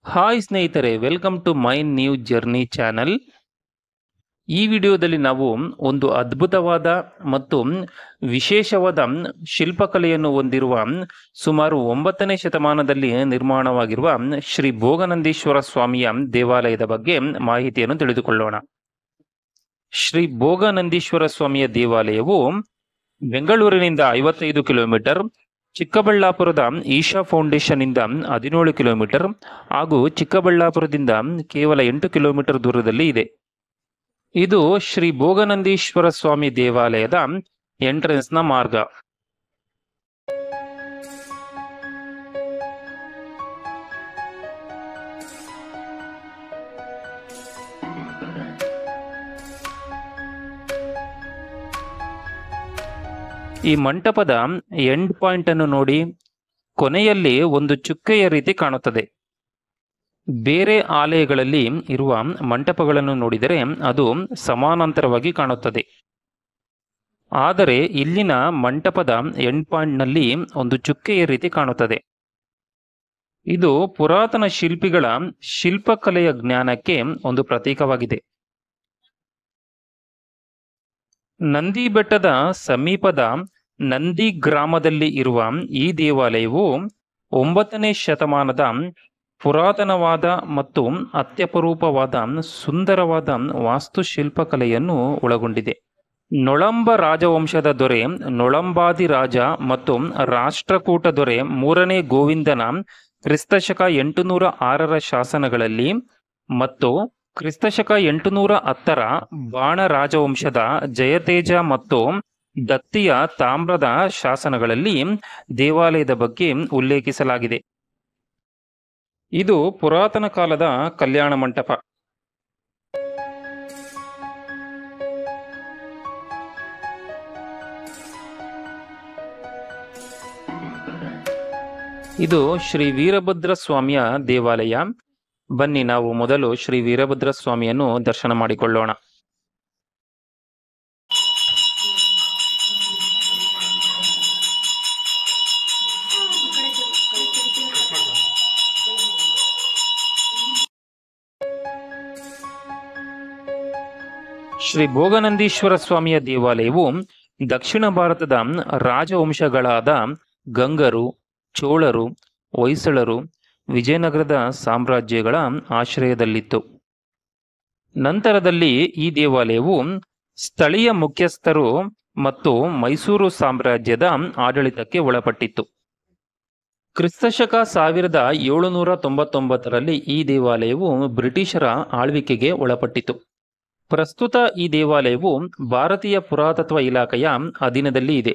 Hi ಸ್ನೇಹಿತರೆ, welcome to my new journey channel. ಈ ವಿಡಿಯೋದಲ್ಲಿ ನಾವು ಒಂದು ಅದ್ಭುತವಾದ ಮತ್ತು ವಿಶೇಷವಾದ ಶಿಲ್ಪಕಲೆಯನ್ನು ಹೊಂದಿರುವ ಸುಮಾರು 9ನೇ ಶತಮಾನದಲ್ಲಿ ನಿರ್ಮಾಣವಾಗಿರುವ ಶ್ರೀ ಭೋಗನಂದೀಶ್ವರ ಸ್ವಾಮಿಯ ದೇವಾಲಯದ ಬಗ್ಗೆ ಮಾಹಿತಿಯನ್ನು ತಿಳಿದುಕೊಳ್ಳೋಣ. ಶ್ರೀ ಭೋಗನಂದೀಶ್ವರ ಸ್ವಾಮಿಯ ದೇವಾಲಯವು ಬೆಂಗಳೂರಿನಿಂದ 55 ಕಿಲೋಮೀಟರ್, ಚಿಕ್ಕಬಳ್ಳಾಪುರದ ಈಶಾ ಫೌಂಡೇಶನ್ ಇಂದ 17 ಕಿಲೋಮೀಟರ್ ಹಾಗೂ ಚಿಕ್ಕಬಳ್ಳಾಪುರದಿಂದ ಕೇವಲ 8 ಕಿಲೋಮೀಟರ್ ದೂರದಲ್ಲಿ ಇದೆ. ಇದು ಶ್ರೀ ಭೋಗನಂದೀಶ್ವರ ಸ್ವಾಮಿ ದೇವಾಲಯದ ಎಂಟ್ರೆನ್ಸ್ನ ಮಾರ್ಗ. ಈ ಮಂಟಪದ ಎಂಡ್ ಪಾಯಿಂಟ್ ಅನ್ನು ನೋಡಿ, ಕೊನೆಯಲ್ಲಿ ಒಂದು ಚುಕ್ಕೆಯ ರೀತಿ ಕಾಣುತ್ತದೆ. ಬೇರೆ ಆಲಯಗಳಲ್ಲಿ ಇರುವ ಮಂಟಪಗಳನ್ನು ನೋಡಿದರೆ ಅದು ಸಮಾನಾಂತರವಾಗಿ ಕಾಣುತ್ತದೆ. ಆದರೆ ಇಲ್ಲಿನ ಮಂಟಪದ ಎಂಡ್ ಪಾಯಿಂಟ್ ನಲ್ಲಿ ಒಂದು ಚುಕ್ಕೆಯ ರೀತಿ ಕಾಣುತ್ತದೆ. ಇದು ಪುರಾತನ ಶಿಲ್ಪಿಗಳ ಶಿಲ್ಪಕಲೆಯ ಜ್ಞಾನಕ್ಕೆ ಒಂದು ಪ್ರತೀಕವಾಗಿದೆ. ನಂದಿ ಬೆಟ್ಟದ ಸಮೀಪದ ನಂದಿ ಗ್ರಾಮದಲ್ಲಿ ಇರುವ ಈ ದೇವಾಲಯವು 9ನೇ ಶತಮಾನದ ಪುರಾತನವಾದ ಮತ್ತು ಅತ್ಯಪರೂಪವಾದ ಸುಂದರವಾದ ವಾಸ್ತುಶಿಲ್ಪಕಲೆಯನ್ನು ಒಳಗೊಂಡಿದೆ. ನೊಳಂಬ ರಾಜವಂಶದ ದೊರೆ ನೊಳಂಬಾದಿ ರಾಜ ಮತ್ತು ರಾಷ್ಟ್ರಕೂಟ ದೊರೆ 3ನೇ ಗೋವಿಂದನ ಕ್ರಿಸ್ತಶಕ 806ರ ಶಾಸನಗಳಲ್ಲಿ ಮತ್ತು ಕ್ರಿಸ್ತಶಕ 810ರ ಬಾಣ ರಾಜವಂಶದ ಜಯತೇಜ ಮತ್ತು ದತ್ತಿಯ ತಾಮ್ರದ ಶಾಸನಗಳಲ್ಲಿ ದೇವಾಲಯದ ಬಗ್ಗೆ ಉಲ್ಲೇಖಿಸಲಾಗಿದೆ. ಇದು ಪುರಾತನ ಕಾಲದ ಕಲ್ಯಾಣ ಮಂಟಪ. ಇದು ಶ್ರೀ ವೀರಭದ್ರ ಸ್ವಾಮಿಯ ದೇವಾಲಯ. ಬನ್ನಿ ನಾವು ಮೊದಲು ಶ್ರೀ ವೀರಭದ್ರ ಸ್ವಾಮಿಯನ್ನು ದರ್ಶನ ಮಾಡಿಕೊಳ್ಳೋಣ. ಶ್ರೀ ಭೋಗನಂದೀಶ್ವರ ಸ್ವಾಮಿಯ ದೇವಾಲಯವು ದಕ್ಷಿಣ ಭಾರತದ ರಾಜವಂಶಗಳಾದ ಗಂಗರು, ಚೋಳರು, ಹೊಯ್ಸಳರು, ವಿಜಯನಗರದ ಸಾಮ್ರಾಜ್ಯಗಳ ಆಶ್ರಯದಲ್ಲಿತ್ತು. ನಂತರದಲ್ಲಿ ಈ ದೇವಾಲಯವು ಸ್ಥಳೀಯ ಮುಖ್ಯಸ್ಥರು ಮತ್ತು ಮೈಸೂರು ಸಾಮ್ರಾಜ್ಯದ ಆಡಳಿತಕ್ಕೆ ಒಳಪಟ್ಟಿತ್ತು. ಕ್ರಿಸ್ತಶಕ 1799ರಲ್ಲಿ ಈ ದೇವಾಲಯವು ಬ್ರಿಟಿಷರ ಆಳ್ವಿಕೆಗೆ ಒಳಪಟ್ಟಿತು. ಪ್ರಸ್ತುತ ಈ ದೇವಾಲಯವು ಭಾರತೀಯ ಪುರಾತತ್ವ ಇಲಾಖೆಯ ಅಧೀನದಲ್ಲಿ ಇದೆ.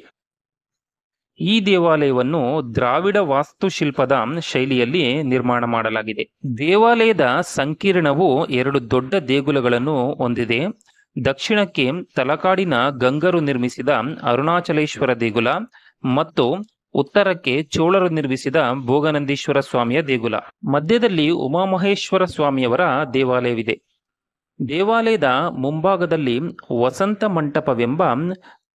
ಈ ದೇವಾಲಯವನ್ನು ದ್ರಾವಿಡ ವಾಸ್ತುಶಿಲ್ಪದ ಶೈಲಿಯಲ್ಲಿ ನಿರ್ಮಾಣ ಮಾಡಲಾಗಿದೆ. ದೇವಾಲಯದ ಸಂಕೀರ್ಣವು 2 ದೊಡ್ಡ ದೇಗುಲಗಳನ್ನು ಹೊಂದಿದೆ. ದಕ್ಷಿಣಕ್ಕೆ ತಲಕಾಡಿನ ಗಂಗರು ನಿರ್ಮಿಸಿದ ಅರುಣಾಚಲೇಶ್ವರ ದೇಗುಲ ಮತ್ತು ಉತ್ತರಕ್ಕೆ ಚೋಳರು ನಿರ್ಮಿಸಿದ ಭೋಗನಂದೀಶ್ವರ ಸ್ವಾಮಿಯ ದೇಗುಲ. ಮಧ್ಯದಲ್ಲಿ ಉಮಾಮಹೇಶ್ವರ ಸ್ವಾಮಿಯವರ ದೇವಾಲಯವಿದೆ. ದೇವಾಲಯದ ಮುಂಭಾಗದಲ್ಲಿ ವಸಂತ ಮಂಟಪವೆಂಬ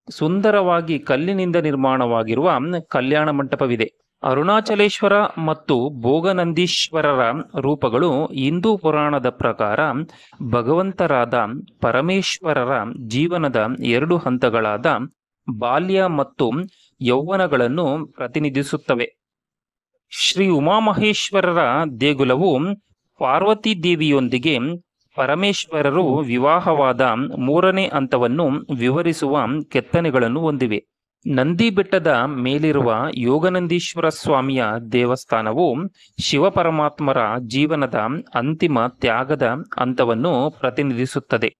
ಸುಂದರವಾಗಿ ಕಲ್ಲಿನಿಂದ ನಿರ್ಮಾಣವಾಗಿರುವ ಕಲ್ಯಾಣ ಮಂಟಪವಿದೆ. ಅರುಣಾಚಲೇಶ್ವರ ಮತ್ತು ಭೋಗನಂದೀಶ್ವರರ ರೂಪಗಳು ಹಿಂದೂ ಪುರಾಣದ ಪ್ರಕಾರ ಭಗವಂತರಾದ ಪರಮೇಶ್ವರರ ಜೀವನದ 2 ಹಂತಗಳಾದ ಬಾಲ್ಯ ಮತ್ತು ಯೌವನಗಳನ್ನು ಪ್ರತಿನಿಧಿಸುತ್ತವೆ. ಶ್ರೀ ಉಮಾಮಹೇಶ್ವರರ ದೇಗುಲವು ಪಾರ್ವತಿ ದೇವಿಯೊಂದಿಗೆ ಪರಮೇಶ್ವರರು ವಿವಾಹವಾದ 3ನೇ ಹಂತವನ್ನು ವಿವರಿಸುವ ಕೆತ್ತನೆಗಳನ್ನು ಹೊಂದಿವೆ. ನಂದಿ ಬೆಟ್ಟದ ಮೇಲಿರುವ ಯೋಗನಂದೀಶ್ವರ ಸ್ವಾಮಿಯ ದೇವಸ್ಥಾನವು ಶಿವಪರಮಾತ್ಮರ ಜೀವನದ ಅಂತಿಮ ತ್ಯಾಗದ ಹಂತವನ್ನು ಪ್ರತಿನಿಧಿಸುತ್ತದೆ.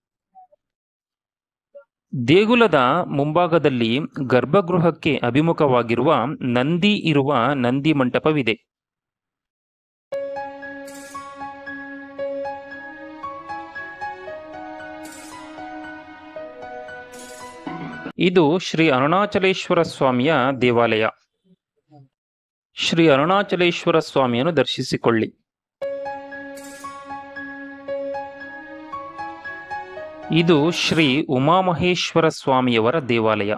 ದೇಗುಲದ ಮುಂಭಾಗದಲ್ಲಿ ಗರ್ಭಗೃಹಕ್ಕೆ ಅಭಿಮುಖವಾಗಿರುವ ನಂದಿ ಇರುವ ನಂದಿ ಮಂಟಪವಿದೆ. ಇದು ಶ್ರೀ ಅರುಣಾಚಲೇಶ್ವರ ಸ್ವಾಮಿಯ ದೇವಾಲಯ. ಶ್ರೀ ಅರುಣಾಚಲೇಶ್ವರ ಸ್ವಾಮಿಯನ್ನು ದರ್ಶಿಸಿಕೊಳ್ಳಿ. ಇದು ಶ್ರೀ ಉಮಾಮಹೇಶ್ವರ ಸ್ವಾಮಿಯವರ ದೇವಾಲಯ.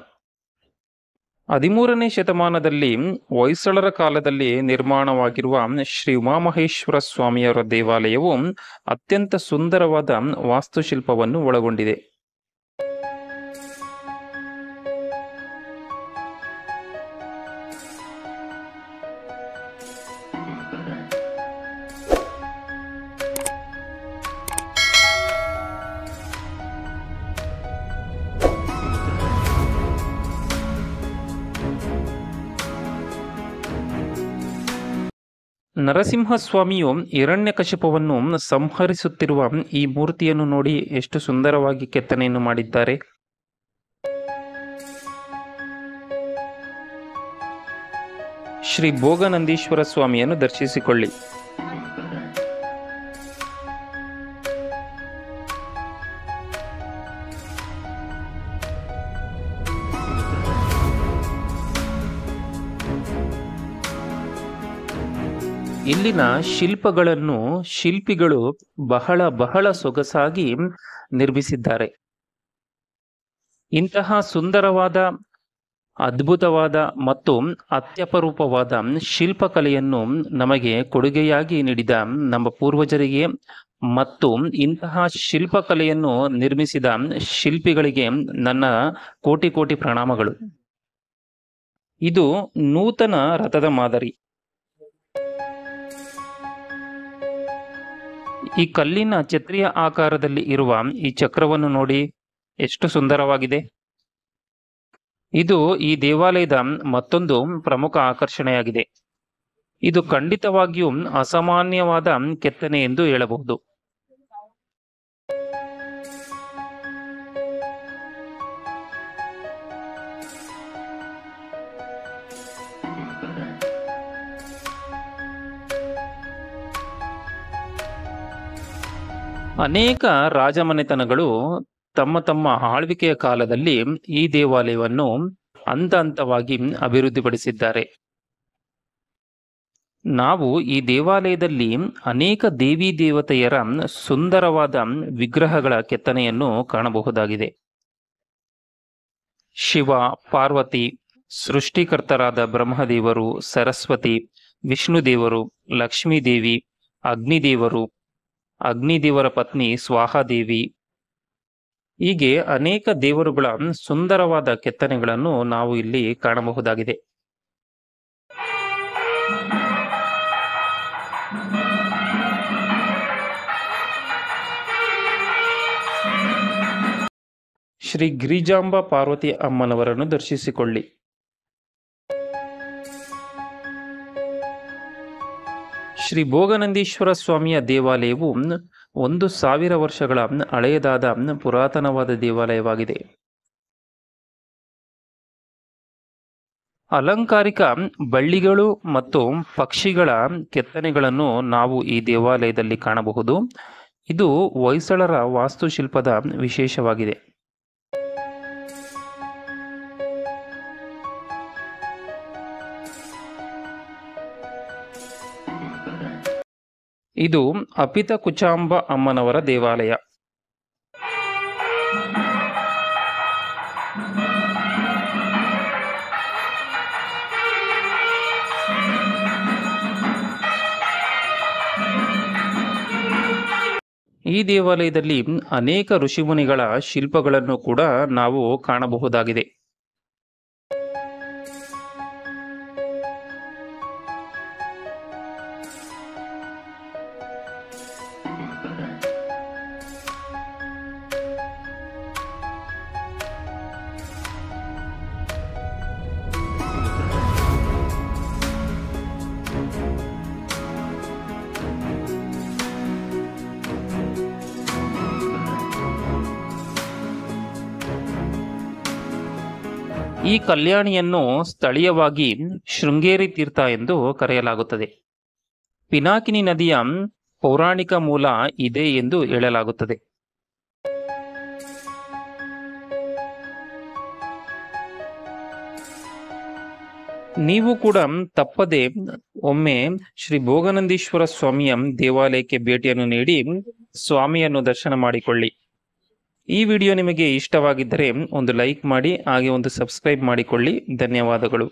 13ನೇ ಶತಮಾನದಲ್ಲಿ ಹೊಯ್ಸಳರ ಕಾಲದಲ್ಲಿ ನಿರ್ಮಾಣವಾಗಿರುವ ಶ್ರೀ ಉಮಾಮಹೇಶ್ವರ ಸ್ವಾಮಿಯವರ ದೇವಾಲಯವು ಅತ್ಯಂತ ಸುಂದರವಾದ ವಾಸ್ತುಶಿಲ್ಪವನ್ನು ಒಳಗೊಂಡಿದೆ. ನರಸಿಂಹಸ್ವಾಮಿಯು ಹಿರಣ್ಯಕಶಿಪವನ್ನು ಸಂಹರಿಸುತ್ತಿರುವ ಈ ಮೂರ್ತಿಯನ್ನು ನೋಡಿ ಎಷ್ಟು ಸುಂದರವಾಗಿ ಕೆತ್ತನೆಯನ್ನು ಮಾಡಿದ್ದಾರೆ. ಶ್ರೀ ಭೋಗನಂದೀಶ್ವರ ಸ್ವಾಮಿಯನ್ನು ದರ್ಶಿಸಿಕೊಳ್ಳಿ. ಇಲ್ಲಿನ ಶಿಲ್ಪಗಳನ್ನು ಶಿಲ್ಪಿಗಳು ಬಹಳ ಸೊಗಸಾಗಿ ನಿರ್ಮಿಸಿದ್ದಾರೆ. ಇಂತಹ ಸುಂದರವಾದ, ಅದ್ಭುತವಾದ ಮತ್ತು ಅತ್ಯಪರೂಪವಾದ ಶಿಲ್ಪಕಲೆಯನ್ನು ನಮಗೆ ಕೊಡುಗೆಯಾಗಿ ನೀಡಿದ ನಮ್ಮ ಪೂರ್ವಜರಿಗೆ ಮತ್ತು ಇಂತಹ ಶಿಲ್ಪಕಲೆಯನ್ನು ನಿರ್ಮಿಸಿದ ಶಿಲ್ಪಿಗಳಿಗೆ ನನ್ನ ಕೋಟಿ ಪ್ರಣಾಮಗಳು. ಇದು ನೂತನ ರಥದ ಮಾದರಿ. ಈ ಕಲ್ಲಿನ ಛತ್ರಿಯ ಆಕಾರದಲ್ಲಿ ಇರುವ ಈ ಚಕ್ರವನ್ನು ನೋಡಿ ಎಷ್ಟು ಸುಂದರವಾಗಿದೆ. ಇದು ಈ ದೇವಾಲಯದ ಮತ್ತೊಂದು ಪ್ರಮುಖ ಆಕರ್ಷಣೆಯಾಗಿದೆ. ಇದು ಖಂಡಿತವಾಗಿಯೂ ಅಸಾಮಾನ್ಯವಾದ ಕೆತ್ತನೆ ಎಂದು ಹೇಳಬಹುದು. ಅನೇಕ ರಾಜಮನೆತನಗಳು ತಮ್ಮ ಆಳ್ವಿಕೆಯ ಕಾಲದಲ್ಲಿ ಈ ದೇವಾಲಯವನ್ನು ಹಂತ ಹಂತವಾಗಿ ಅಭಿವೃದ್ಧಿಪಡಿಸಿದ್ದಾರೆ. ನಾವು ಈ ದೇವಾಲಯದಲ್ಲಿ ಅನೇಕ ದೇವಿ ದೇವತೆಯರ ಸುಂದರವಾದ ವಿಗ್ರಹಗಳ ಕೆತ್ತನೆಯನ್ನು ಕಾಣಬಹುದಾಗಿದೆ. ಶಿವ, ಪಾರ್ವತಿ, ಸೃಷ್ಟಿಕರ್ತರಾದ ಬ್ರಹ್ಮದೇವರು, ಸರಸ್ವತಿ, ವಿಷ್ಣುದೇವರು, ಲಕ್ಷ್ಮೀದೇವಿ, ಅಗ್ನಿದೇವರು, ಅಗ್ನಿದೇವರ ಪತ್ನಿ ಸ್ವಾಹಾದೇವಿ, ಹೀಗೆ ಅನೇಕ ದೇವರುಗಳ ಸುಂದರವಾದ ಕೆತ್ತನೆಗಳನ್ನು ನಾವು ಇಲ್ಲಿ ಕಾಣಬಹುದಾಗಿದೆ. ಶ್ರೀ ಗಿರಿಜಾಂಬ ಪಾರ್ವತಿ ಅಮ್ಮನವರನ್ನು ದರ್ಶಿಸಿಕೊಳ್ಳಿ. ಶ್ರೀ ಭೋಗನಂದೀಶ್ವರ ಸ್ವಾಮಿಯ ದೇವಾಲಯವು 1000 ವರ್ಷಗಳ ಹಳೆಯದಾದ ಪುರಾತನವಾದ ದೇವಾಲಯವಾಗಿದೆ. ಅಲಂಕಾರಿಕ ಬಳ್ಳಿಗಳು ಮತ್ತು ಪಕ್ಷಿಗಳ ಕೆತ್ತನೆಗಳನ್ನು ನಾವು ಈ ದೇವಾಲಯದಲ್ಲಿ ಕಾಣಬಹುದು. ಇದು ಹೊಯ್ಸಳರ ವಾಸ್ತುಶಿಲ್ಪದ ವಿಶೇಷವಾಗಿದೆ. ಇದು ಅಪಿತ ಕುಚಾಂಬ ಅಮ್ಮನವರ ದೇವಾಲಯ. ಈ ದೇವಾಲಯದಲ್ಲಿ ಅನೇಕ ಋಷಿಮುನಿಗಳ ಶಿಲ್ಪಗಳನ್ನು ಕೂಡ ನಾವು ಕಾಣಬಹುದಾಗಿದೆ. ಈ ಕಲ್ಯಾಣಿಯನ್ನು ಸ್ಥಳೀಯವಾಗಿ ಶೃಂಗೇರಿ ತೀರ್ಥ ಎಂದು ಕರೆಯಲಾಗುತ್ತದೆ. ಪಿನಾಕಿನಿ ನದಿಯ ಪೌರಾಣಿಕ ಮೂಲ ಇದೆ ಎಂದು ಹೇಳಲಾಗುತ್ತದೆ. ನೀವು ಕೂಡ ತಪ್ಪದೆ ಒಮ್ಮೆ ಶ್ರೀ ಭೋಗನಂದೀಶ್ವರ ಸ್ವಾಮಿಯ ದೇವಾಲಯಕ್ಕೆ ಭೇಟಿಯನ್ನು ನೀಡಿ ಸ್ವಾಮಿಯನ್ನು ದರ್ಶನ ಮಾಡಿಕೊಳ್ಳಿ. ಈ ವಿಡಿಯೋ ನಿಮಗೆ ಇಷ್ಟವಾಗಿದ್ದರೆ ಒಂದು ಲೈಕ್ ಮಾಡಿ, ಹಾಗೆ ಒಂದು ಸಬ್ಸ್ಕ್ರೈಬ್ ಮಾಡಿಕೊಳ್ಳಿ. ಧನ್ಯವಾದಗಳು.